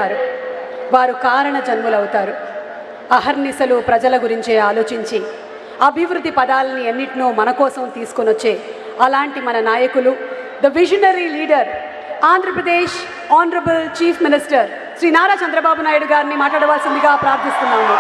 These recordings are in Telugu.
అవుతారు, వారు కారణ జన్ములవుతారు. అహర్నిశలు ప్రజల గురించే ఆలోచించి అభివృద్ధి పదాలని ఎన్నిటినో మన కోసం తీసుకొనొచ్చే అలాంటి మన నాయకులు, the visionary leader, Andhra Pradesh honourable chief minister Shri Nara Chandrababu Naidu గారిని మాట్లాడవలసిందిగా ప్రార్థిస్తున్నాము.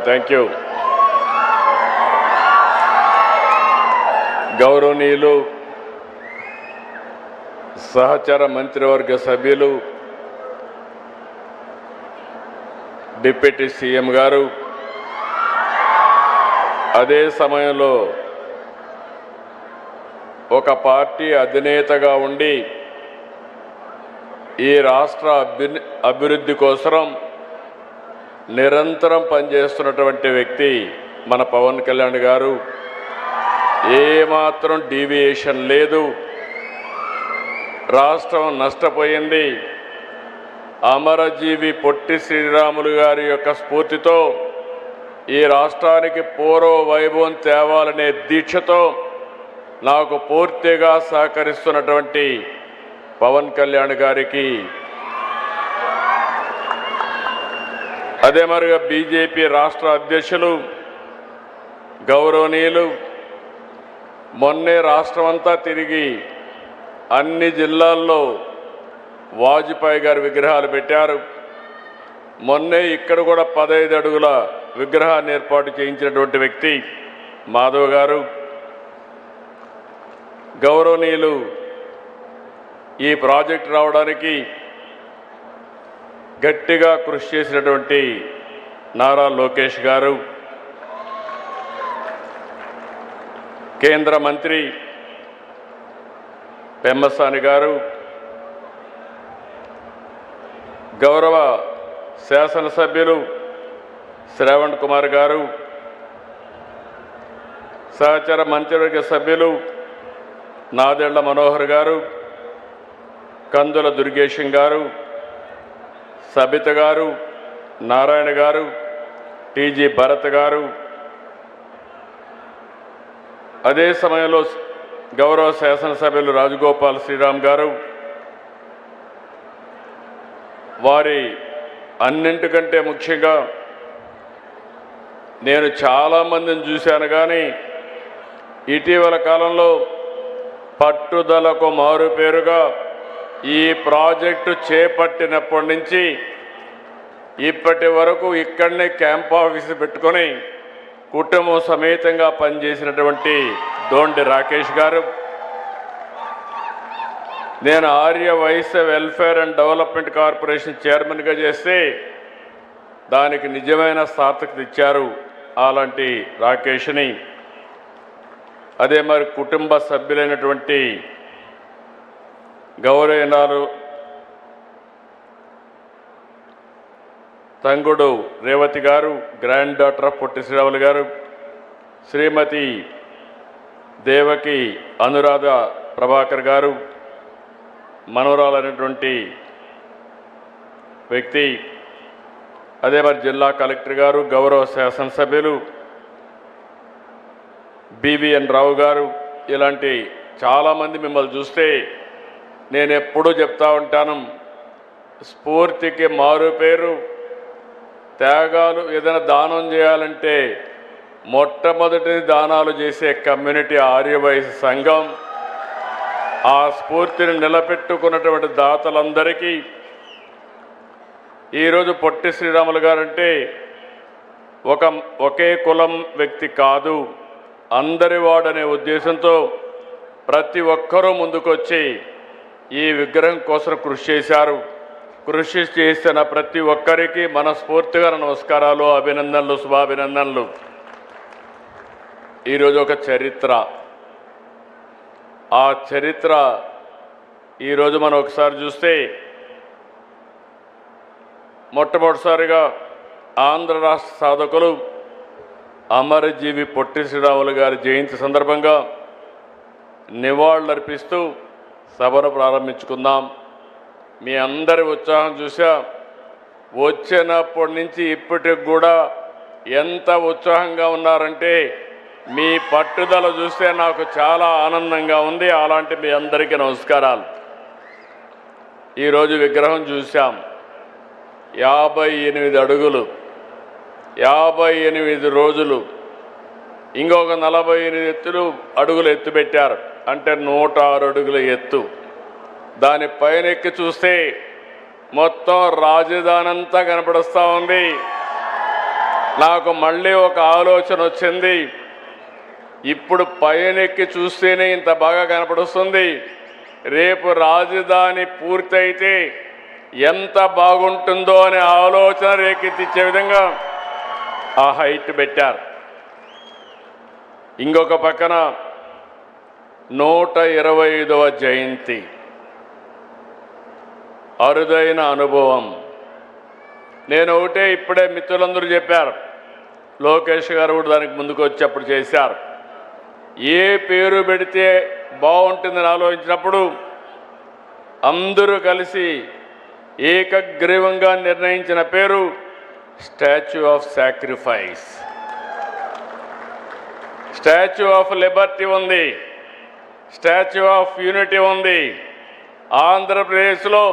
Thank you. గౌరవనీయులు సహచర మంత్రివర్గ సభ్యులు, డిప్యూటీ సీఎం గారు, అదే సమయంలో ఒక పార్టీ అధినేతగా ఉండి ఈ రాష్ట్ర అభివృద్ధి కోసం నిరంతరం పనిచేస్తున్నటువంటి వ్యక్తి మన పవన్ కళ్యాణ్ గారు. ఏమాత్రం డీవియేషన్ లేదు. రాష్ట్రం నష్టపోయింది. అమరజీవి పొట్టి శ్రీరాములు గారి యొక్క స్ఫూర్తితో ఈ రాష్ట్రానికి పూర్వ వైభవం తేవాలనే దీక్షతో నాకు పూర్తిగా సహకరిస్తున్నటువంటి పవన్ కళ్యాణ్ గారికి, అదే మరిగా బీజేపీ రాష్ట్ర అధ్యక్షులు గౌరవనీయులు మొన్నే రాష్ట్రమంతా తిరిగి అన్ని జిల్లాల్లో వాజ్పేయి గారి విగ్రహాలు పెట్టారు. మొన్నే ఇక్కడ కూడా 15 అడుగుల విగ్రహాన్ని ఏర్పాటు చేయించినటువంటి వ్యక్తి మాధవ్ గారు. గౌరవనీయులు ఈ ప్రాజెక్టు రావడానికి గట్టిగా కృషి చేసినటువంటి నారా లోకేష్ గారు, కేంద్ర మంత్రి పెమ్మసాని గారు, గౌరవ శాసనసభ్యులు శ్రావణ్ కుమార్ గారు, సహచర మంత్రివర్గ సభ్యులు నాదెళ్ల మనోహర్ గారు, కందుల దుర్గేశం గారు, సబిత గారు, నారాయణ గారు, టీజీ భరత్ గారు, అదే సమయంలో గౌరవ శాసనసభ్యులు రాజగోపాల్ శ్రీరామ్ గారు, వారి అన్నింటికంటే ముఖ్యంగా నేను చాలామందిని చూశాను, కానీ ఇటీవల కాలంలో పట్టుదలకు మారుపేరుగా ఈ ప్రాజెక్టు చేపట్టినప్పటి నుంచి ఇప్పటి వరకు ఇక్కడనే క్యాంప్ ఆఫీస్ పెట్టుకొని కుటుంబం సమేతంగా పనిచేసినటువంటి దోండి రాకేష్ గారు, నేను Arya Vysya welfare and development corporation చైర్మన్గా చేస్తే దానికి నిజమైన సార్థకత ఇచ్చారు అలాంటి రాకేష్ని. అదే మరి కుటుంబ సభ్యులైనటువంటి గౌరవనీయులు తంగుడు రేవతి గారు, grand daughter of Potti Sriramulu గారు, శ్రీమతి దేవకి అనురాధ ప్రభాకర్ గారు, మనోరాలైనటువంటి వ్యక్తి, అదే మరి జిల్లా కలెక్టర్ గారు, గౌరవ శాసనసభ్యులు బివిఎన్ రావు గారు, ఇలాంటి చాలామంది మిమ్మల్ని చూస్తే నేను ఎప్పుడూ చెప్తా ఉంటాను, స్ఫూర్తికి మారు పేరు త్యాగాలు. ఏదైనా దానం చేయాలంటే మొట్టమొదటి దానాలు చేసే కమ్యూనిటీ ఆర్యవైశ్య సంఘం. ఆ స్ఫూర్తిని నిలబెట్టుకున్నటువంటి దాతలందరికీ ఈరోజు పొట్టి శ్రీరాములు గారంటే ఒకే కులం వ్యక్తి కాదు, అందరి వాడనే ఉద్దేశంతో ప్రతి ఒక్కరూ ముందుకొచ్చి ఈ విగ్రహం కోసం కృషి చేశారు. కృషి చేసిన ప్రతి ఒక్కరికి మనస్ఫూర్తిగా నమస్కారాలు, అభినందనలు, శుభాభినందనలు. ఈరోజు ఒక చరిత్ర. ఆ చరిత్ర ఈరోజు మనం ఒకసారి చూస్తే మొట్టమొదటిసారిగా ఆంధ్ర రాష్ట్ర సాధకులు అమరజీవి పొట్టి శ్రీరాములు గారి జయంతి సందర్భంగా నివాళులర్పిస్తూ సభను ప్రారంభించుకుందాం. మీ అందరి ఉత్సాహం చూసా, వచ్చినప్పటి నుంచి ఇప్పటికి కూడా ఎంత ఉత్సాహంగా ఉన్నారంటే మీ పట్టుదల చూస్తే నాకు చాలా ఆనందంగా ఉంది. అలాంటి మీ అందరికీ నమస్కారాలు. ఈరోజు విగ్రహం చూసాం, 58 అడుగులు, 58 రోజులు, ఇంకొక 48 అడుగులు ఎత్తు పెట్టారు, అంటే 106 అడుగుల ఎత్తు. దాని పైన ఎక్కి చూస్తే మొత్తం రాజధాని అంతా కనపడుస్తూ ఉంది. నాకు మళ్ళీ ఒక ఆలోచన వచ్చింది, ఇప్పుడు పైన ఎక్కి చూస్తేనే ఇంత బాగా కనపడుస్తుంది, రేపు రాజధాని పూర్తయితే ఎంత బాగుంటుందో అనే ఆలోచన రేకెత్తించే విధంగా ఆ హైట్ పెట్టారు. ఇంకొక పక్కన 125వ జయంతి, అరుదైన అనుభవం. నేను ఒకటే ఇప్పుడే మిత్రులందరూ చెప్పారు, లోకేష్ గారు కూడా దానికి ముందుకు వచ్చి అప్పుడు చేశారు. ఏ పేరు పెడితే బాగుంటుందని ఆలోచించినప్పుడు అందరూ కలిసి ఏకగ్రీవంగా నిర్ణయించిన పేరు statue of sacrifice. Statue of Liberty ఉంది, స్టాచ్యూ ఆఫ్ యూనిటీ ఉంది, ఆంధ్రప్రదేశ్లో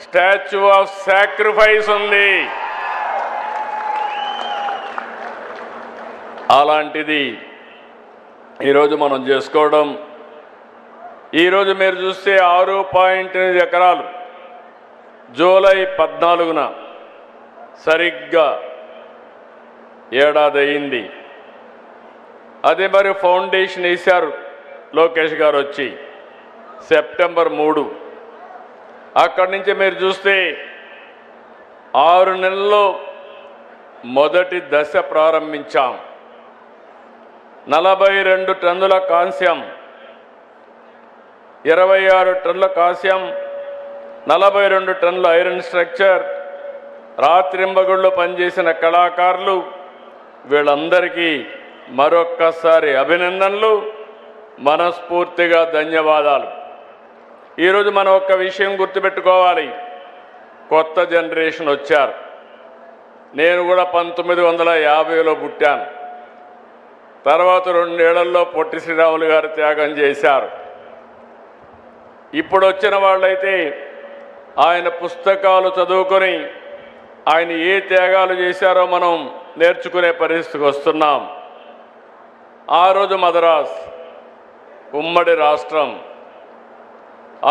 స్టాచ్యూ ఆఫ్ సాక్రిఫైస్ ఉంది. అలాంటిది ఈరోజు మనం చేసుకోవడం. ఈరోజు మీరు చూస్తే 6.8 ఎకరాలు జూలై 14న సరిగ్గా ఏడాది అయింది. అదే మరి ఫౌండేషన్ వేశారు లోకేష్ గారు వచ్చి సెప్టెంబర్ 3. అక్కడి నుంచి మీరు చూస్తే 6 నెలల్లో మొదటి దశ ప్రారంభించాం. 42 టన్నుల కాంస్యం, 26 టన్నుల కాంస్యం, 42 టన్నుల ఐరన్ స్ట్రక్చర్, రాత్రింబగుళ్ళు పనిచేసిన కళాకారులు, వీళ్ళందరికీ మరొక్కసారి అభినందనలు, మనస్ఫూర్తిగా ధన్యవాదాలు. ఈరోజు మనం ఒక్క విషయం గుర్తుపెట్టుకోవాలి, కొత్త జనరేషన్ వచ్చారు. నేను కూడా 1950లో పుట్టాను. తర్వాత 2 ఏళ్లలో పొట్టి శ్రీరాములు గారు త్యాగం చేశారు. ఇప్పుడు వచ్చిన వాళ్ళైతే ఆయన పుస్తకాలు చదువుకొని ఆయన ఏ త్యాగాలు చేశారో మనం నేర్చుకునే పరిస్థితికి వస్తున్నాం. ఆ రోజు మద్రాస్ ఉమ్మడి రాష్ట్రం,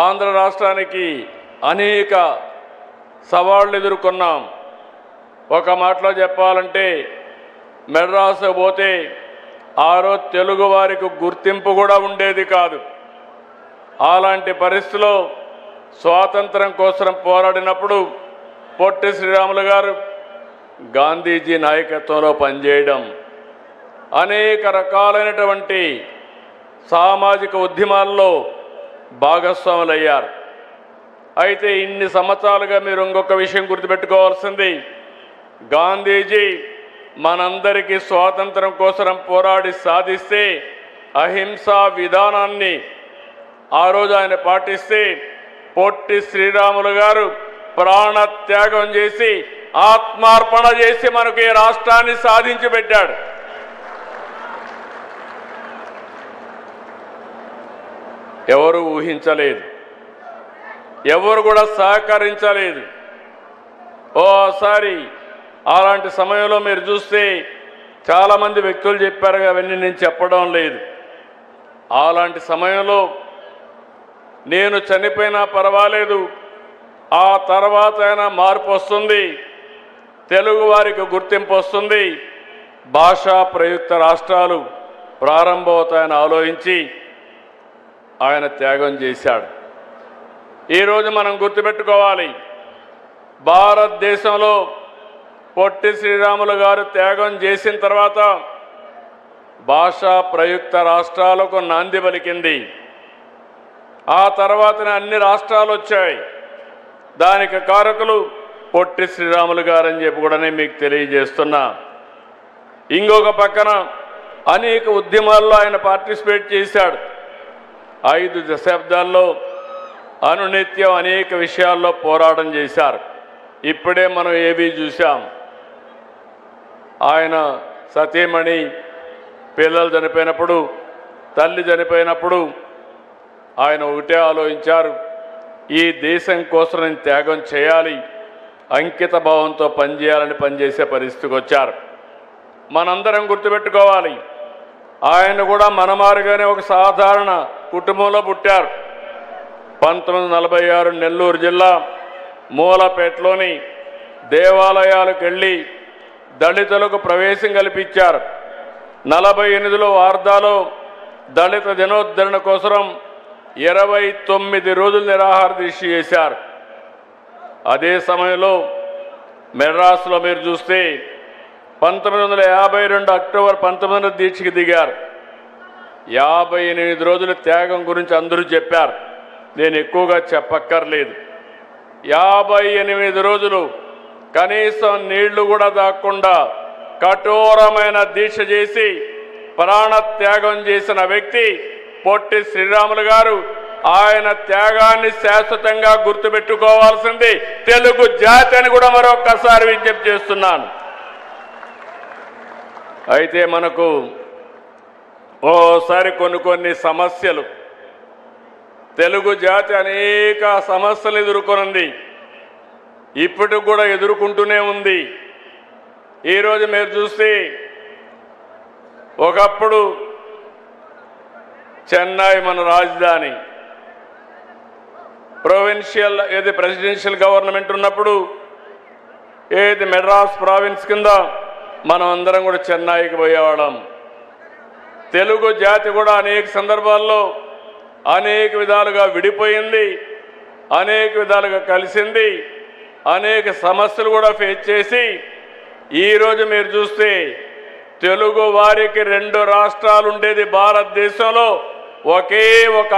ఆంధ్ర రాష్ట్రానికి అనేక సవాళ్లు ఎదుర్కొన్నాం. ఒక మాటలో చెప్పాలంటే మెడ్రాసు పోతే ఆ రోజు తెలుగు వారికి గుర్తింపు కూడా ఉండేది కాదు. అలాంటి పరిస్థితిలో స్వాతంత్రం కోసం పోరాడినప్పుడు పొట్టి శ్రీరాములు గారు గాంధీజీ నాయకత్వంలో పనిచేయడం, అనేక రకాలైనటువంటి సామాజిక ఉద్యమాల్లో భాగస్వాములయ్యారు. అయితే ఇన్ని సంవత్సరాలుగా మీరు ఇంకొక విషయం గుర్తుపెట్టుకోవాల్సింది, గాంధీజీ మనందరికీ స్వాతంత్రం కోసం పోరాడి సాధిస్తే అహింసా విధానాన్ని ఆ రోజు ఆయన పాటిస్తే పొట్టి శ్రీరాములు గారు ప్రాణత్యాగం చేసి ఆత్మార్పణ చేసి మనకు ఈ రాష్ట్రాన్ని సాధించి పెట్టాడు. ఎవరు ఊహించలేదు, ఎవరు కూడా సహకరించలేదు. ఓసారి అలాంటి సమయంలో మీరు చూస్తే చాలామంది వ్యక్తులు చెప్పారు, అవన్నీ నేను చెప్పడం లేదు. అలాంటి సమయంలో నేను చనిపోయినా పర్వాలేదు, ఆ తర్వాత అయినా మార్పు వస్తుంది, తెలుగు వారికి గుర్తింపు వస్తుంది, భాషా ప్రయుక్త రాష్ట్రాలు ప్రారంభమవుతాయని ఆలోచించి ఆయన త్యాగం చేశాడు. ఈరోజు మనం గుర్తుపెట్టుకోవాలి, భారతదేశంలో పొట్టి శ్రీరాములు గారు త్యాగం చేసిన తర్వాత భాషా ప్రయుక్త రాష్ట్రాలకు నాంది పలికింది. ఆ తర్వాతనే అన్ని రాష్ట్రాలు వచ్చాయి. దానికి కారకులు పొట్టి శ్రీరాములు గారని చెప్పి కూడా మీకు తెలియజేస్తున్నా. ఇంకొక పక్కన అనేక ఉద్యమాల్లో ఆయన పార్టిసిపేట్ చేశాడు. 5 దశాబ్దాల్లో అనునిత్యం అనేక విషయాల్లో పోరాటం చేశారు. ఇప్పుడే మనం ఏవి చూశాం. ఆయన సతీమణి పిల్లలు చనిపోయినప్పుడు, తల్లి చనిపోయినప్పుడు ఆయన ఒకటే ఆలోచించారు, ఈ దేశం కోసం నేను త్యాగం చేయాలి, అంకిత భావంతో పనిచేయాలని పనిచేసే పరిస్థితికి వచ్చారు. మనందరం గుర్తుపెట్టుకోవాలి, ఆయన కూడా మనమారుగానే ఒక సాధారణ కుటుంబంలో పుట్టారు. 1946 నెల్లూరు జిల్లా మూలపేటలోని దేవాలయాలకు వెళ్ళి దళితులకు ప్రవేశం కల్పించారు. 48లో వార్దాలో దళిత దినోద్ధరణ కోసం 29 రోజులు నిరాహార దీక్ష చేశారు. అదే సమయంలో మెడ్రాస్లో మీరు చూస్తే 1952 అక్టోబర్ 19 దీక్షకి దిగారు. 58 రోజుల త్యాగం గురించి అందరూ చెప్పారు, నేను ఎక్కువగా చెప్పక్కర్లేదు. 58 రోజులు కనీసం నీళ్లు కూడా దాక్కుండా కఠోరమైన దీక్ష చేసి ప్రాణత్యాగం చేసిన వ్యక్తి పొట్టి శ్రీరాములు గారు. ఆయన త్యాగాన్ని శాశ్వతంగా గుర్తుపెట్టుకోవాల్సింది తెలుగు జాతి అని కూడా మరొక్కసారి విజ్ఞప్తి చేస్తున్నాను. అయితే మనకు ఓసారి కొన్ని సమస్యలు, తెలుగు జాతి అనేక సమస్యలు ఎదుర్కొంది, ఇప్పటికి కూడా ఎదుర్కొంటూనే ఉంది. ఈరోజు మీరు చూస్తే ఒకప్పుడు చెన్నై మన రాజధాని, ప్రొవిన్షియల్ ప్రెసిడెన్షియల్ గవర్నమెంట్ ఉన్నప్పుడు మెడ్రాస్ ప్రావిన్స్ కింద మనం అందరం కూడా చెన్నైకి పోయేవాళ్ళం. తెలుగు జాతి కూడా అనేక సందర్భాల్లో అనేక విధాలుగా విడిపోయింది, అనేక విధాలుగా కలిసింది, అనేక సమస్యలు కూడా ఫేస్ చేసి ఈరోజు మీరు చూస్తే తెలుగు వారికి 2 రాష్ట్రాలు ఉండేది భారతదేశంలో, ఒకే ఒక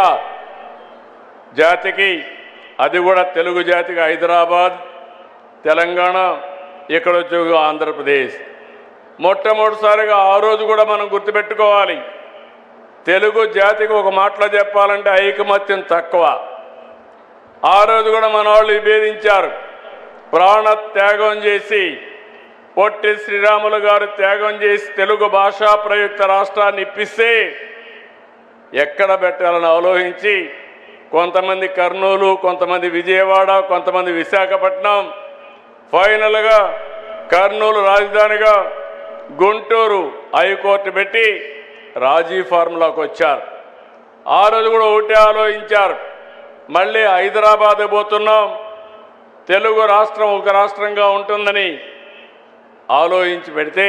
జాతికి, అది కూడా తెలుగు జాతికి హైదరాబాద్, తెలంగాణ, ఇక్కడ వచ్చి ఆంధ్రప్రదేశ్. మొట్టమొదటిసారిగా ఆ రోజు కూడా మనం గుర్తుపెట్టుకోవాలి, తెలుగు జాతికి ఒక మాటలో చెప్పాలంటే ఐకమత్యం తక్కువ. ఆ రోజు కూడా మన వాళ్ళు విభేదించారు. ప్రాణ త్యాగం చేసి పొట్టి శ్రీరాములు గారు త్యాగం చేసి తెలుగు భాషా ప్రయుక్త రాష్ట్రాన్ని ఇప్పిస్తే ఎక్కడ పెట్టాలని ఆలోచించి కొంతమంది కర్నూలు, కొంతమంది విజయవాడ, కొంతమంది విశాఖపట్నం, ఫైనల్గా కర్నూలు రాజధానిగా గుంటూరు హైకోర్టు పెట్టి రాజీ ఫార్ములాకు వచ్చారు. ఆ రోజు కూడా ఒకటే ఆలోచించారు, మళ్ళీ హైదరాబాద్ పోతున్నాం, తెలుగు రాష్ట్రం ఒక రాష్ట్రంగా ఉంటుందని ఆలోచించి పెడితే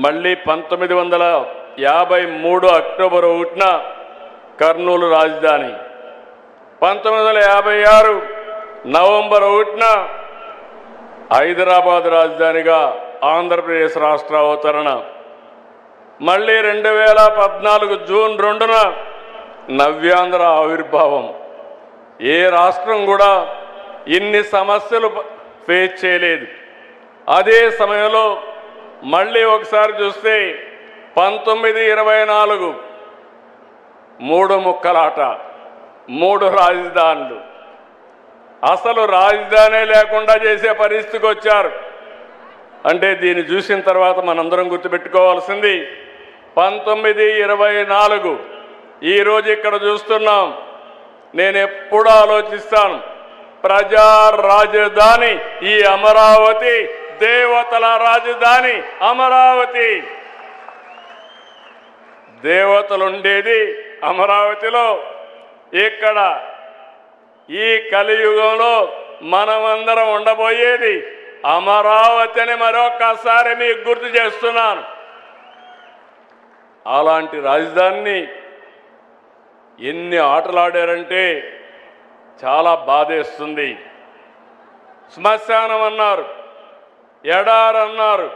మళ్ళీ 1953 అక్టోబర్ 1న కర్నూలు రాజధాని, 1956 నవంబర్ 1న హైదరాబాద్ రాజధానిగా ఆంధ్రప్రదేశ్ రాష్ట్ర అవతరణ, మళ్ళీ 2014 జూన్ 2న నవ్యాంధ్ర ఆవిర్భావం. ఏ రాష్ట్రం కూడా ఇన్ని సమస్యలు ఫేస్ చేయలేదు. అదే సమయంలో మళ్ళీ ఒకసారి చూస్తే 1924 3 ముక్కలాట, 3 రాజధానులు, అసలు రాజధానే లేకుండా చేసే పరిస్థితికి వచ్చారు. అంటే దీన్ని చూసిన తర్వాత మనందరం గుర్తుపెట్టుకోవాల్సింది 1924 ఈరోజు ఇక్కడ చూస్తున్నాం. నేను ఎప్పుడు ఆలోచిస్తాను, ప్రజా రాజధాని ఈ అమరావతి, దేవతల రాజధాని అమరావతి. దేవతలు ఉండేది అమరావతిలో. ఇక్కడ ఈ కలియుగంలో మనమందరం ఉండబోయేది అమరావతి అని మరొకసారి మీకు గుర్తు చేస్తున్నాను. అలాంటి రాజధానిని ఎన్ని ఆటలాడారంటే చాలా బాధేస్తుంది. శ్మశానం అన్నారు, ఎడారన్నారు,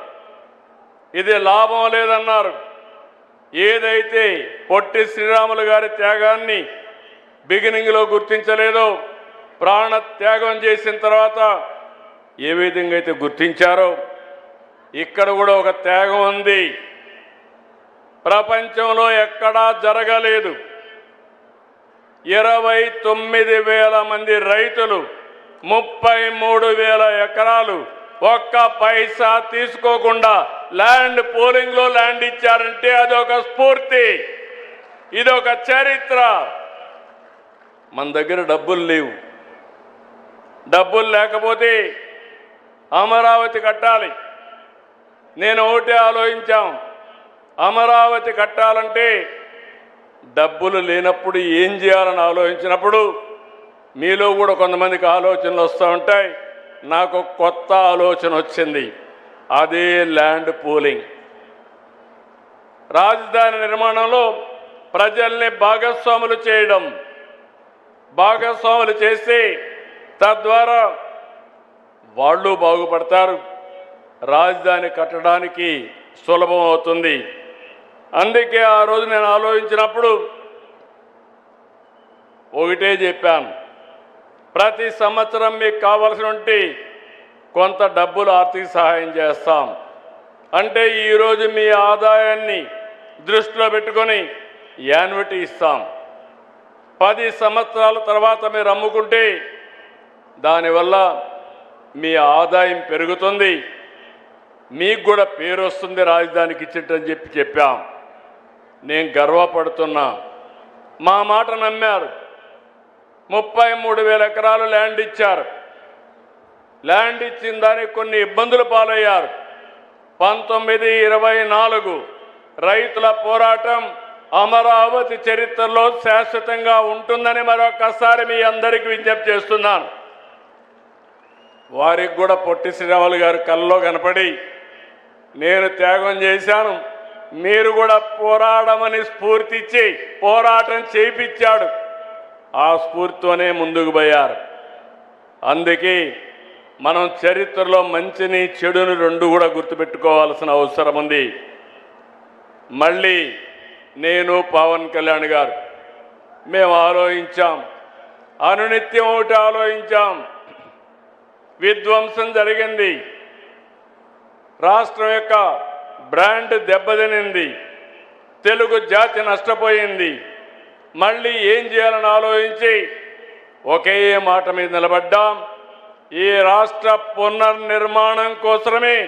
ఇది లాభం లేదన్నారు. ఏదైతే పొట్టి శ్రీరాములు గారి త్యాగాన్ని బిగినింగ్లో గుర్తించలేదో, ప్రాణ త్యాగం చేసిన తర్వాత ఏ విధంగా అయితే గుర్తించారో, ఇక్కడ కూడా ఒక త్యాగం ఉంది. ప్రపంచంలో ఎక్కడా జరగలేదు. 29,000 మంది రైతులు 33,000 ఎకరాలు ఒక్క పైసా తీసుకోకుండా ల్యాండ్ పోలింగ్లో ల్యాండ్ ఇచ్చారంటే అదొక స్ఫూర్తి, ఇదొక చరిత్ర. మన దగ్గర డబ్బులు లేవు. డబ్బులు లేకపోతే అమరావతి కట్టాలి. నేను ఒకటే ఆలోచించాం, అమరావతి కట్టాలంటే డబ్బులు లేనప్పుడు ఏం చేయాలని ఆలోచించినప్పుడు మీలో కూడా కొంతమందికి ఆలోచనలు వస్తూ ఉంటాయి. నాకు కొత్త ఆలోచన వచ్చింది, అదే ల్యాండ్ పూలింగ్. రాజధాని నిర్మాణంలో ప్రజల్ని భాగస్వాములు చేయడం, భాగస్వాములు చేసి తద్వారా వాళ్ళు బాగుపడతారు, రాజధాని కట్టడానికి సులభం అవుతుంది. అందుకే ఆ రోజు నేను ఆలోచించినప్పుడు ఒకటే చెప్పాను, ప్రతి సంవత్సరం మీకు కావలసినటువంటి కొంత డబ్బులు ఆర్థిక సహాయం చేస్తాం. అంటే ఈరోజు మీ ఆదాయాన్ని దృష్టిలో పెట్టుకొని యాన్యుటీ ఇస్తాం. 10 సంవత్సరాల తర్వాత మీరు అమ్ముకుంటే దానివల్ల మీ ఆదాయం పెరుగుతుంది, మీకు కూడా పేరు వస్తుంది, రాజధానికి ఇచ్చేటని చెప్పాం. నేను గర్వపడుతున్నా, మా మాట నమ్మారు. 33,000 ఎకరాలు ల్యాండ్ ఇచ్చారు. ల్యాండ్ ఇచ్చిన దానికి కొన్ని ఇబ్బందులు పాలయ్యారు. 1924 రైతుల పోరాటం అమరావతి చరిత్రలో శాశ్వతంగా ఉంటుందని మరొకసారి మీ అందరికీ విజ్ఞప్తి చేస్తున్నాను. వారికి కూడా పొట్టి శ్రీరాములు గారు కల్లో కనపడి నేను త్యాగం చేశాను, మీరు కూడా పోరాడమని స్ఫూర్తి ఇచ్చి పోరాటం చేయించాడు. ఆ స్ఫూర్తితోనే ముందుకు పోయారు. అందుకే మనం చరిత్రలో మంచిని చెడుని రెండు కూడా గుర్తుపెట్టుకోవాల్సిన అవసరం ఉంది. మళ్ళీ నేను పవన్ కళ్యాణ్ గారు మేము ఆలోచించాం, అనునిత్యం ఒకటి ఆలోచించాం. విధ్వంసం జరిగింది, రాష్ట్రం యొక్క బ్రాండ్ దెబ్బతినింది, తెలుగు జాతి నష్టపోయింది. మళ్ళీ ఏం చేయాలని ఆలోచించి ఒకే మాట మీద నిలబడ్డాం. ఈ రాష్ట్ర పునర్నిర్మాణం కోసమే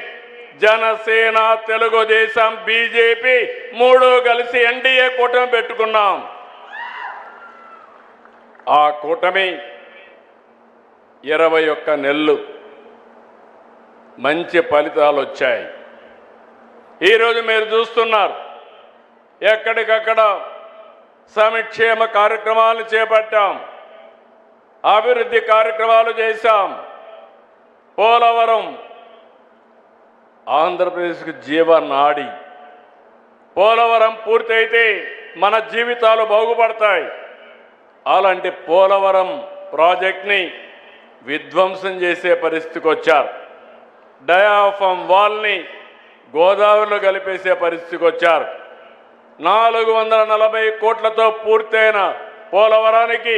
జనసేన, తెలుగుదేశం, బీజేపీ 3 కలిసి ఎన్డీఏ కూటమి పెట్టుకున్నాం. ఆ కూటమి 21 నెలలు మంచి ఫలితాలు వచ్చాయి. ఈరోజు మీరు చూస్తున్నారు, ఎక్కడికక్కడ సంక్షేమ కార్యక్రమాలు చేపట్టాం, అభివృద్ధి కార్యక్రమాలు చేశాం. పోలవరం ఆంధ్రప్రదేశ్కు జీవనాడి. పోలవరం పూర్తయితే మన జీవితాలు బాగుపడతాయి. అలాంటి పోలవరం ప్రాజెక్ట్ని విధ్వంసం చేసే పరిస్థితికి వచ్చారు. డయాఫామ్ వాల్ని గోదావరిలో కలిపేసే పరిస్థితికి వచ్చారు. 440 కోట్లతో పూర్తయిన పోలవరానికి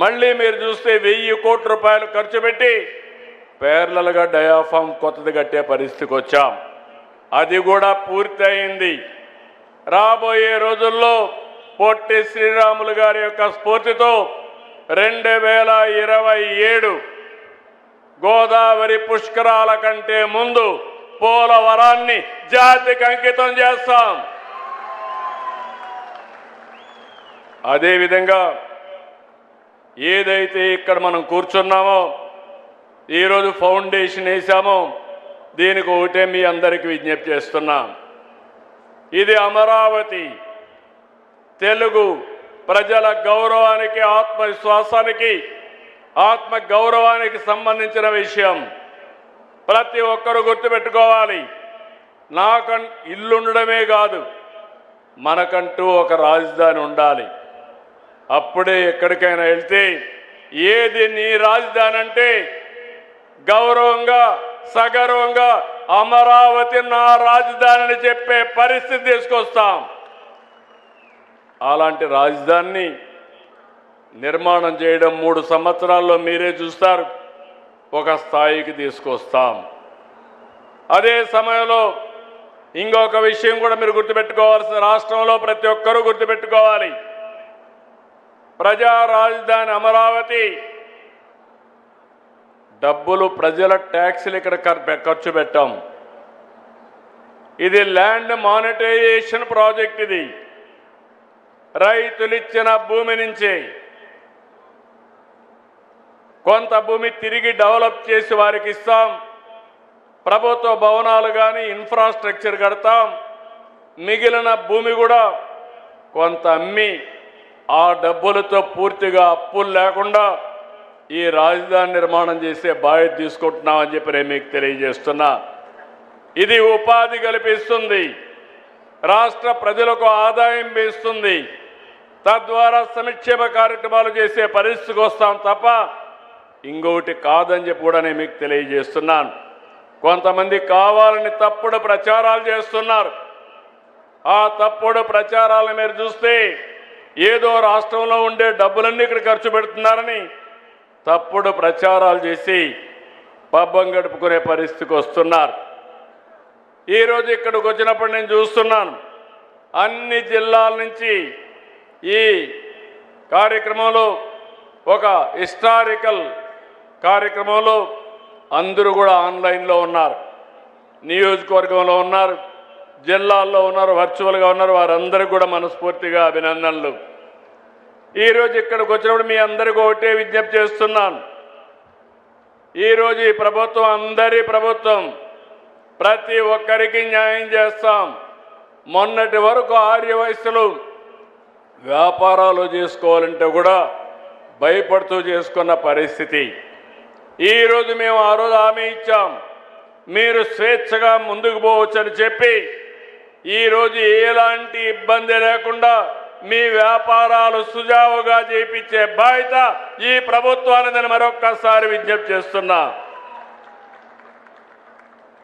మళ్ళీ మీరు చూస్తే 1000 కోట్ల రూపాయలు ఖర్చు పెట్టి పేర్లలుగా డయాఫామ్ కొత్తది కట్టే పరిస్థితికి వచ్చాం. అది కూడా పూర్తయింది. రాబోయే రోజుల్లో పొట్టి శ్రీరాములు గారి యొక్క స్ఫూర్తితో 2027 గోదావరి పుష్కరాల కంటే ముందు పోలవరాన్ని జాతికి అంకితం చేస్తాం. అదేవిధంగా ఏదైతే ఇక్కడ మనం కూర్చున్నామో, ఈరోజు ఫౌండేషన్ వేసామో, దీనికి ఒకటే మీ అందరికీ విజ్ఞప్తి చేస్తున్నాం. ఇది అమరావతి తెలుగు ప్రజల గౌరవానికి, ఆత్మవిశ్వాసానికి, ఆత్మ గౌరవానికి సంబంధించిన విషయం. ప్రతి ఒక్కరూ గుర్తుపెట్టుకోవాలి, ఇల్లుండడమే కాదు, మనకంటూ ఒక రాజధాని ఉండాలి. అప్పుడే ఎక్కడికైనా వెళ్తే ఏది నీ రాజధాని అంటే గౌరవంగా సగర్వంగా అమరావతి నా రాజధానిని చెప్పే పరిస్థితి తీసుకొస్తాం. అలాంటి రాజధానిని నిర్మాణం చేయడం 3 సంవత్సరాల్లో మీరే చూస్తారు. ఒక స్థాయికి తీసుకొస్తాం. అదే సమయంలో ఇంకొక విషయం కూడా మీరు గుర్తుపెట్టుకోవాల్సిన, రాష్ట్రంలో ప్రతి ఒక్కరూ గుర్తుపెట్టుకోవాలి. ప్రజా రాజధాని అమరావతి డబ్బులు ప్రజల ట్యాక్సులు ఇక్కడ ఖర్చు పెట్టాం. ఇది ల్యాండ్ మానిటైజేషన్ ప్రాజెక్ట్. ఇది రైతులు ఇచ్చిన భూమి నుంచి కొంత భూమి తిరిగి డెవలప్ చేసి వారికి ఇస్తాం. ప్రభుత్వ భవనాలు కానీ ఇన్ఫ్రాస్ట్రక్చర్ కడతాం. మిగిలిన భూమి కూడా కొంత అమ్మి ఆ డబ్బులతో పూర్తిగా అప్పులు లేకుండా ఈ రాజధాని నిర్మాణం చేసే బాధ్యత తీసుకుంటున్నామని చెప్పి నేను మీకు తెలియజేస్తున్నా. ఇది ఉపాధి కల్పిస్తుంది, రాష్ట్ర ప్రజలకు ఆదాయం పెంచుతుంది, తద్వారా సంక్షేమ కార్యక్రమాలు చేసే పరిస్థితికి వస్తాం తప్ప ఇంకొకటి కాదని చెప్పి కూడా నేను మీకు తెలియజేస్తున్నాను. కొంతమంది కావాలని తప్పుడు ప్రచారాలు చేస్తున్నారు. ఆ తప్పుడు ప్రచారాలను మీరు చూస్తే ఏదో రాష్ట్రంలో ఉండే డబ్బులన్నీ ఇక్కడ ఖర్చు పెడుతున్నారని తప్పుడు ప్రచారాలు చేసి పబ్బం గడుపుకునే పరిస్థితికి వస్తున్నారు. ఈరోజు ఇక్కడికి వచ్చినప్పుడు నేను చూస్తున్నాను, అన్ని జిల్లాల నుంచి ఈ కార్యక్రమంలో ఒక హిస్టారికల్ కార్యక్రమంలో అందరూ కూడా ఆన్లైన్లో ఉన్నారు, నియోజకవర్గంలో ఉన్నారు, జిల్లాల్లో ఉన్నారు, వర్చువల్గా ఉన్నారు. వారందరికీ కూడా మనస్ఫూర్తిగా అభినందనలు. ఈరోజు ఇక్కడికి వచ్చినప్పుడు మీ అందరికీ ఒకటే విజ్ఞప్తి చేస్తున్నాను. ఈరోజు ఈ ప్రభుత్వం అందరి ప్రభుత్వం, ప్రతి ఒక్కరికి న్యాయం చేస్తాం. మొన్నటి వరకు ఆర్య వయస్సులు వ్యాపారాలు చేసుకోవాలంటే కూడా భయపడుతూ చేసుకున్న పరిస్థితి. ఈరోజు మేము ఆ రోజు హామీ ఇచ్చాం, మీరు స్వేచ్ఛగా ముందుకు పోవచ్చని చెప్పి ఈరోజు ఎలాంటి ఇబ్బంది లేకుండా మీ వ్యాపారాలు సుజావుగా చేయించే బాధ్యత ఈ ప్రభుత్వాన్ని నేను మరొక్కసారి విజ్ఞప్తి చేస్తున్నా.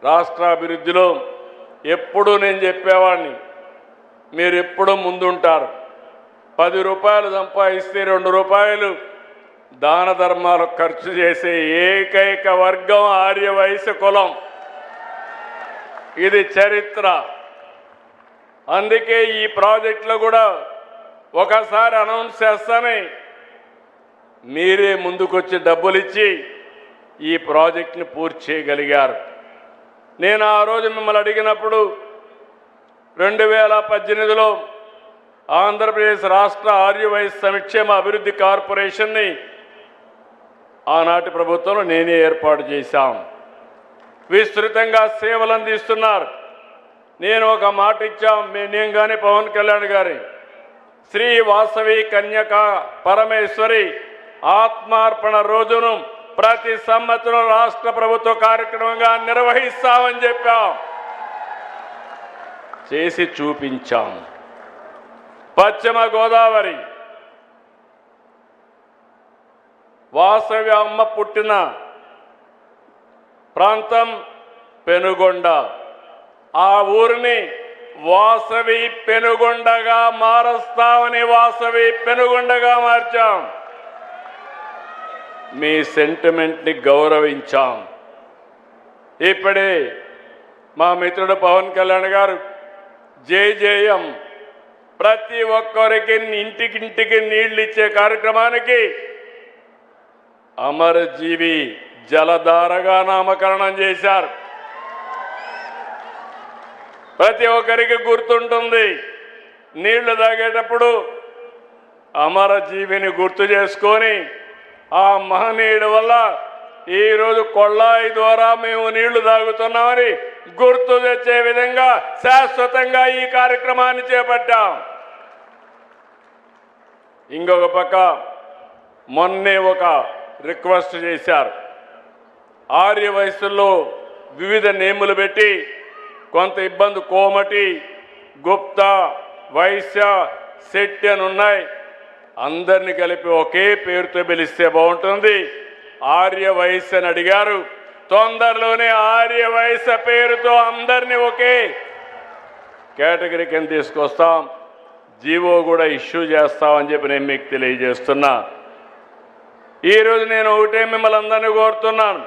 రాష్ట్ర అభివృద్ధిలో ఎప్పుడూ నేను చెప్పేవాడిని, మీరు ఎప్పుడూ ముందుంటారు. 10 రూపాయలు సంపాదిస్తే 2 రూపాయలు దాన ధర్మాలు ఖర్చు చేసే ఏకైక వర్గం ఆర్య వయసు కులం. ఇది చరిత్ర. అందుకే ఈ ప్రాజెక్టులో కూడా ఒకసారి అనౌన్స్ చేస్తానే మీరే ముందుకొచ్చి డబ్బులు ఇచ్చి ఈ ప్రాజెక్టుని పూర్తి చేయగలిగారు. నేను ఆ రోజు మిమ్మల్ని అడిగినప్పుడు 2018లో ఆంధ్రప్రదేశ్ రాష్ట్ర ఆర్య వయసు సంక్షేమ అభివృద్ధి కార్పొరేషన్ని ఆనాటి ప్రభుత్వంలో నేనే ఏర్పాటు చేశాం. విస్తృతంగా సేవలు అందిస్తున్నారు. నేను ఒక మాట ఇచ్చాం, నేను కానీ పవన్ కళ్యాణ్ గారి శ్రీ వాసవి కన్యక పరమేశ్వరి ఆత్మార్పణ రోజును ప్రతి సంవత్సరం రాష్ట్ర ప్రభుత్వ కార్యక్రమంగా నిర్వహిస్తామని చెప్పాం, చేసి చూపించాం. పశ్చిమ గోదావరి వాసవి అమ్మ పుట్టిన ప్రాంతం పెనుగొండ. ఆ ఊరిని వాసవి పెనుగొండగా మారుస్తామని వాసవి పెనుగొండగా మార్చాం. మీ సెంటిమెంట్ని గౌరవించాం. ఇప్పుడే మా మిత్రుడు పవన్ కళ్యాణ్ గారు జేజేఎం ప్రతి ఒక్కరికి ఇంటికింటికి నీళ్లు ఇచ్చే కార్యక్రమానికి అమరజీవి జలధారగా నామకరణం చేశారు. ప్రతి ఒక్కరికి గుర్తుంటుంది, నీళ్లు తాగేటప్పుడు అమరజీవిని గుర్తు చేసుకొని ఆ మహనీయుడి వల్ల ఈరోజు కొళ్ళాయి ద్వారా మేము నీళ్లు తాగుతున్నామని గుర్తు తెచ్చే విధంగా శాశ్వతంగా ఈ కార్యక్రమాన్ని చేపట్టాం. ఇంకొక పక్క మొన్నే ఒక రిక్వెస్ట్ చేశారు, ఆర్య వయసుల్లో వివిధ నేములు పెట్టి కొంత ఇబ్బంది, కోమటి, గుప్తా, వైశ్య, శెట్టి అని ఉన్నాయి. అందరిని కలిపి ఒకే పేరుతో పిలిస్తే బాగుంటుంది. ఆర్య వైశ్య అని అడిగారు. తొందరలోనే ఆర్య వయస్సు పేరుతో అందరినీ ఒకే కేటగిరీ కింద తీసుకొస్తాం. జీవో కూడా ఇష్యూ చేస్తామని చెప్పి నేను మీకు తెలియజేస్తున్నా. ఈరోజు నేను ఒకటే మిమ్మల్ని అందరినీ కోరుతున్నాను.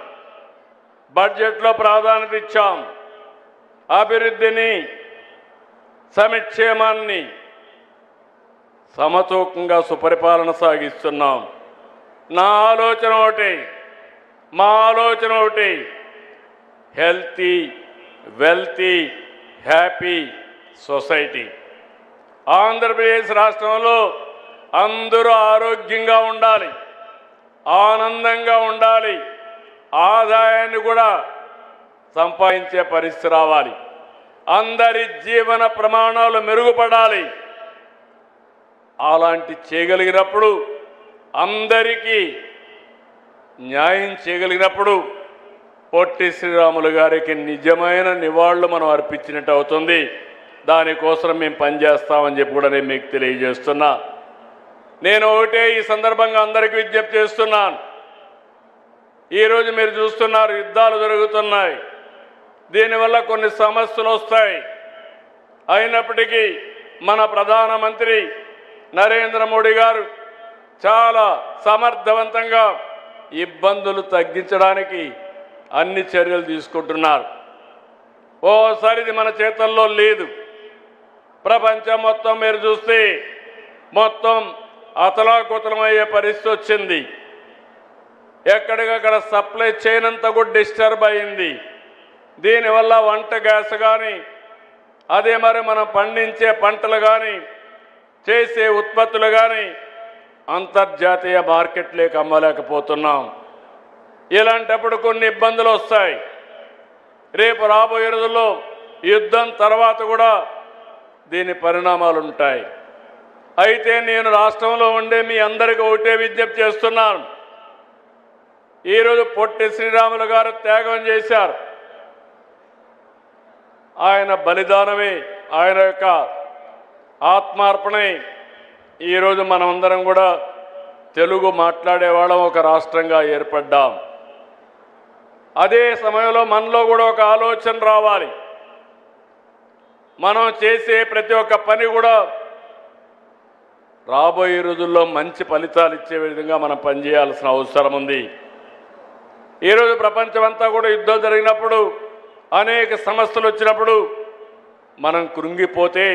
బడ్జెట్లో ప్రాధాన్యత ఇచ్చాం. అభివృద్ధిని, సంక్షేమాన్ని సమతూకంగా సుపరిపాలన సాగిస్తున్నాం. నా ఆలోచన ఒకటి, మా ఆలోచన ఒకటి, healthy, wealthy, happy society. Andhra Pradesh రాష్ట్రంలో అందరూ ఆరోగ్యంగా ఉండాలి, ఆనందంగా ఉండాలి, ఆదాయాన్ని కూడా సంపాదించే పరిస్థితి రావాలి, అందరి జీవన ప్రమాణాలు మెరుగుపడాలి. అలాంటి చేయగలిగినప్పుడు, అందరికీ న్యాయం చేయగలిగినప్పుడు పొట్టి శ్రీరాములు గారికి నిజమైన నివాళులు మనం అర్పించినట్టు అవుతుంది. దానికోసం మేము పనిచేస్తామని చెప్పి కూడా నేను మీకు తెలియజేస్తున్నా. నేను ఒకటే ఈ సందర్భంగా అందరికీ విజ్ఞప్తి చేస్తున్నాను. ఈరోజు మీరు చూస్తున్నారు, యుద్ధాలు జరుగుతున్నాయి. దీనివల్ల కొన్ని సమస్యలు వస్తాయి. అయినప్పటికీ మన ప్రధానమంత్రి నరేంద్ర మోడీ గారు చాలా సమర్థవంతంగా ఇబ్బందులు తగ్గించడానికి అన్ని చర్యలు తీసుకుంటున్నారు. ఓసారి ఇది మన చేతుల్లో లేదు. ప్రపంచం మొత్తం మీరు చూస్తే మొత్తం అతలాకుతలమయ్యే పరిస్థితి వచ్చింది. ఎక్కడికక్కడ సప్లై చైన్ అంతా కూడా డిస్టర్బ్ అయింది. దీనివల్ల వంట గ్యాస్ కానీ, అదే మరి మనం పండించే పంటలు కానీ, చేసే ఉత్పత్తులు కానీ అంతర్జాతీయ మార్కెట్లోకి అమ్మలేకపోతున్నాం. ఇలాంటప్పుడు కొన్ని ఇబ్బందులు వస్తాయి. రేపు రాబోయే రోజుల్లో యుద్ధం తర్వాత కూడా దీని పరిణామాలు ఉంటాయి. అయితే నేను రాష్ట్రంలో ఉండే మీ అందరికీ ఒకటే విజ్ఞప్తి చేస్తున్నాను. ఈరోజు పొట్టి శ్రీరాములు గారు త్యాగం చేశారు. ఆయన బలిదానమే, ఆయన యొక్క ఆత్మార్పణే ఈరోజు మనమందరం కూడా తెలుగు మాట్లాడేవాళ్ళం ఒక రాష్ట్రంగా ఏర్పడ్డాం. అదే సమయంలో మనలో కూడా ఒక ఆలోచన రావాలి. మనం చేసే ప్రతి ఒక్క పని కూడా రాబోయే రోజుల్లో మంచి ఫలితాలు ఇచ్చే విధంగా మనం పనిచేయాల్సిన అవసరం ఉంది. ఈరోజు ప్రపంచమంతా కూడా యుద్ధం జరిగినప్పుడు, అనేక సమస్యలు వచ్చినప్పుడు మనం కృంగిపోతే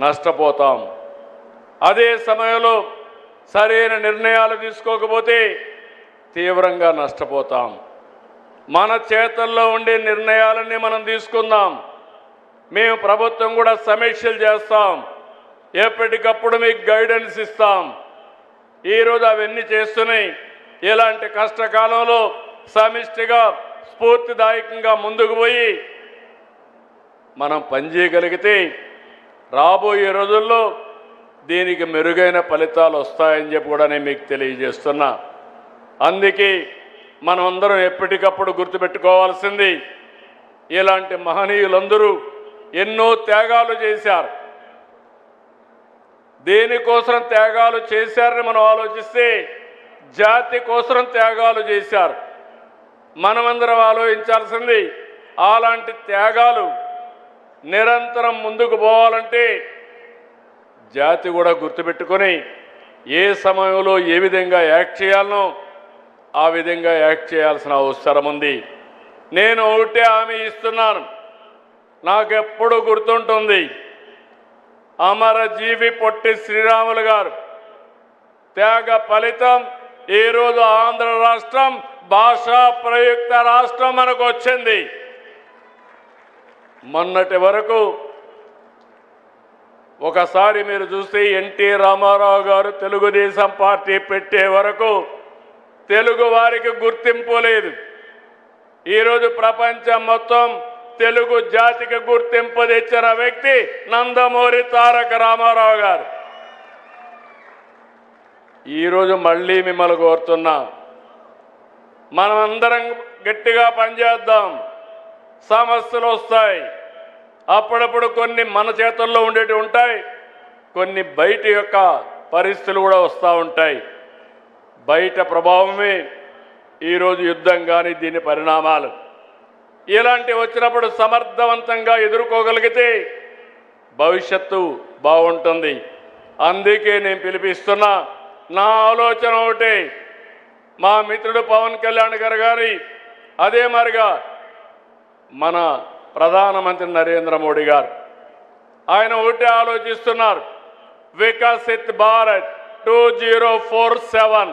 నష్టపోతాం. అదే సమయంలో సరైన నిర్ణయాలు తీసుకోకపోతే తీవ్రంగా నష్టపోతాం. మన చేతుల్లో ఉండే నిర్ణయాలన్నీ మనం తీసుకుందాం. మేము ప్రభుత్వం కూడా సమీక్షలు చేస్తాం, ఎప్పటికప్పుడు మీకు గైడెన్స్ ఇస్తాం. ఈరోజు అవన్నీ చేస్తున్నాయి. ఇలాంటి కష్టకాలంలో సమిష్టిగా స్ఫూర్తిదాయకంగా ముందుకు పోయి మనం పనిచేయగలిగితే రాబోయే రోజుల్లో దీనికి మెరుగైన ఫలితాలు వస్తాయని చెప్పి కూడా నేను మీకు తెలియజేస్తున్నా. అందుకే మనం అందరం ఎప్పటికప్పుడు గుర్తుపెట్టుకోవాల్సింది, ఇలాంటి మహనీయులందరూ ఎన్నో త్యాగాలు చేశారు. దేనికోసం త్యాగాలు చేశారని మనం ఆలోచిస్తే జాతి కోసం త్యాగాలు చేశారు. మనమందరం ఆలోచించాల్సింది, అలాంటి త్యాగాలు నిరంతరం ముందుకు పోవాలంటే జాతి కూడా గుర్తుపెట్టుకొని ఏ సమయంలో ఏ విధంగా యాక్ట్ చేయాలనో ఆ విధంగా యాక్ట్ చేయాల్సిన అవసరం ఉంది. నేను ఒకటే హామీ ఇస్తున్నాను, నాకెప్పుడు గుర్తుంటుంది, అమరజీవి పొట్టి శ్రీరాములు గారు త్యాగ ఫలితం ఈరోజు ఆంధ్ర రాష్ట్రం భాషా ప్రయుక్త రాష్ట్రం మనకు వచ్చింది. మొన్నటి వరకు ఒకసారి మీరు చూస్తే ఎన్టీ రామారావు గారు తెలుగుదేశం పార్టీ పెట్టే వరకు తెలుగు వారికి గుర్తింపు లేదు. ఈరోజు ప్రపంచం మొత్తం తెలుగు జాతికి గుర్తింపు తెచ్చిన వ్యక్తి నందమూరి తారక రామారావు గారు. ఈరోజు మళ్ళీ మిమ్మల్ని కోరుతున్నా, మనమందరం గట్టిగా పనిచేద్దాం. సమస్యలు వస్తాయి, అప్పుడప్పుడు కొన్ని మన చేతుల్లో ఉండేవి ఉంటాయి, కొన్ని బయట యొక్క పరిస్థితులు కూడా వస్తూ ఉంటాయి. బయట ప్రభావమే ఈరోజు యుద్ధం కానీ దీని పరిణామాలు ఇలాంటివి వచ్చినప్పుడు సమర్థవంతంగా ఎదుర్కోగలిగితే భవిష్యత్తు బాగుంటుంది. అందుకే నేను పిలిపిస్తున్నా. నా ఆలోచన ఒకటే, మా మిత్రుడు పవన్ కళ్యాణ్ గారి అదే మరిగా మన ప్రధానమంత్రి నరేంద్ర మోడీ గారు ఆయన ఒకటే ఆలోచిస్తున్నారు. వికసిత్ భారత్ 2047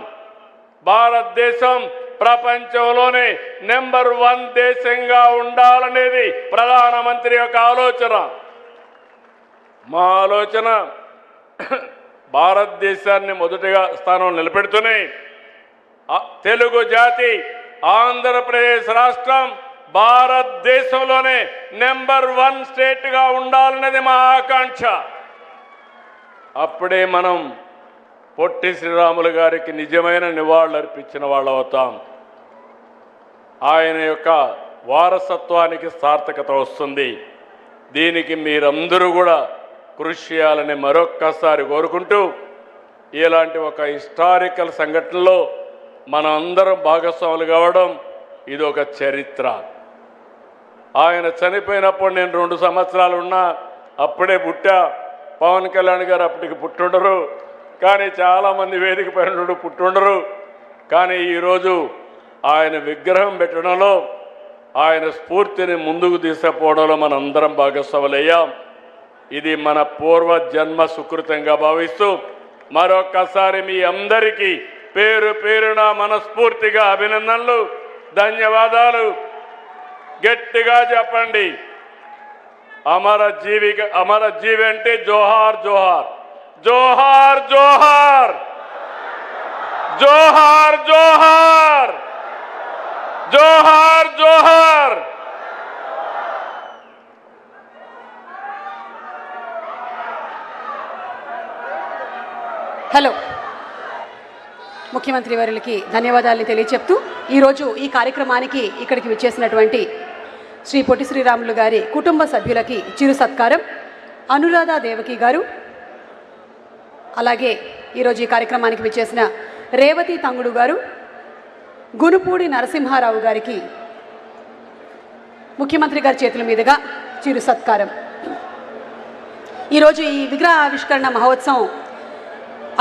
భారతదేశం ప్రపంచంలోనే నెంబర్ 1 దేశంగా ఉండాలనేది ప్రధానమంత్రి యొక్క ఆలోచన. మా ఆలోచన భారతదేశాన్ని మొదటిగా స్థానం నిలబెడుతూనే తెలుగు జాతి ఆంధ్రప్రదేశ్ రాష్ట్రం భారతదేశంలోనే నెంబర్ 1 స్టేట్గా ఉండాలనేది మా ఆకాంక్ష. అప్పుడే మనం పొట్టి శ్రీరాములు గారికి నిజమైన నివాళులు అర్పించిన వాళ్ళు అవుతాం. ఆయన యొక్క వారసత్వానికి సార్థకత వస్తుంది. దీనికి మీరందరూ కూడా కృషి చేయాలని మరొక్కసారి కోరుకుంటూ, ఇలాంటి ఒక హిస్టారికల్ సంఘటనలో మనం అందరం భాగస్వాములు కావడం ఇది ఒక చరిత్ర. ఆయన చనిపోయినప్పుడు నేను 2 సంవత్సరాలు ఉన్నా, అప్పుడే పుట్టా. పవన్ కళ్యాణ్ గారు అప్పటికి పుట్టుండరు, కానీ చాలామంది వేదిక పైన పుట్టుండరు. కానీ ఈరోజు ఆయన విగ్రహం పెట్టడంలో, ఆయన స్ఫూర్తిని ముందుకు తీసుకుపోవడంలో మనందరం భాగస్వాములయ్యాం. ఇది మన పూర్వ జన్మ సుకృతంగా భావిస్తూ మరొక్కసారి మీ అందరికీ పేరు పేరున మనస్ఫూర్తిగా అభినందనలు, ధన్యవాదాలు. గట్టిగా చెప్పండి. అమర జీవి అంటే జోహార్ జోహార్, జోహార్ జోహార్, జోహార్ జోహార్, జోహార్ జోహార్. హలో, ముఖ్యమంత్రి వర్యులకి ధన్యవాదాలు తెలియచెప్తూ ఈరోజు ఈ కార్యక్రమానికి ఇక్కడికి విచ్చేసినటువంటి శ్రీ పొట్టి శ్రీరాములు గారి కుటుంబ సభ్యులకి చిరు సత్కారం. అనురాధ దేవకి గారు, అలాగే ఈరోజు ఈ కార్యక్రమానికి విచ్చేసిన రేవతి తంగుడు గారు, గునుపూడి నరసింహారావు గారికి ముఖ్యమంత్రి గారి చేతుల మీదుగా చిరు సత్కారం. ఈరోజు ఈ విగ్రహ ఆవిష్కరణ మహోత్సవం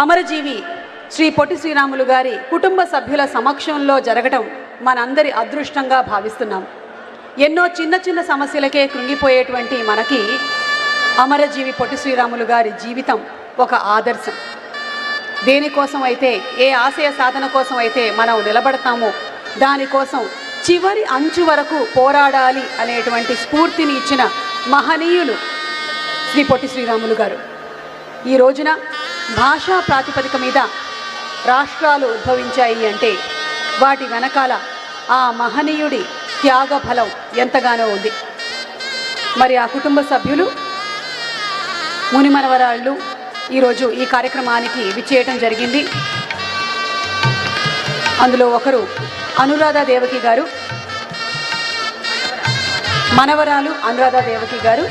అమరజీవి శ్రీ పొట్టి శ్రీరాములు గారి కుటుంబ సభ్యుల సమక్షంలో జరగటం మనందరి అదృష్టంగా భావిస్తున్నాం. ఎన్నో చిన్న చిన్న సమస్యలకే కృంగిపోయేటువంటి మనకి అమరజీవి పొట్టి శ్రీరాములు గారి జీవితం ఒక ఆదర్శం. దేనికోసం అయితే, ఏ ఆశయ సాధన కోసం అయితే మనం నిలబడతామో దానికోసం చివరి అంచు వరకు పోరాడాలి అనేటువంటి స్ఫూర్తిని ఇచ్చిన మహనీయులు శ్రీ పొట్టి శ్రీరాములు గారు. ఈ రోజున భాషా ప్రాతిపదిక మీద రాష్ట్రాలు ఉద్భవించాయి అంటే వాటి వెనకాల ఆ మహనీయుడి త్యాగ ఫలం ఎంతగానో ఉంది. మరి ఆ కుటుంబ సభ్యులు మునిమనవరాళ్ళు ఈరోజు ఈ కార్యక్రమానికి విచ్చేయటం జరిగింది. అందులో ఒకరు అనురాధ దేవకి గారు, మనవరాలు అనురాధ దేవకి గారు,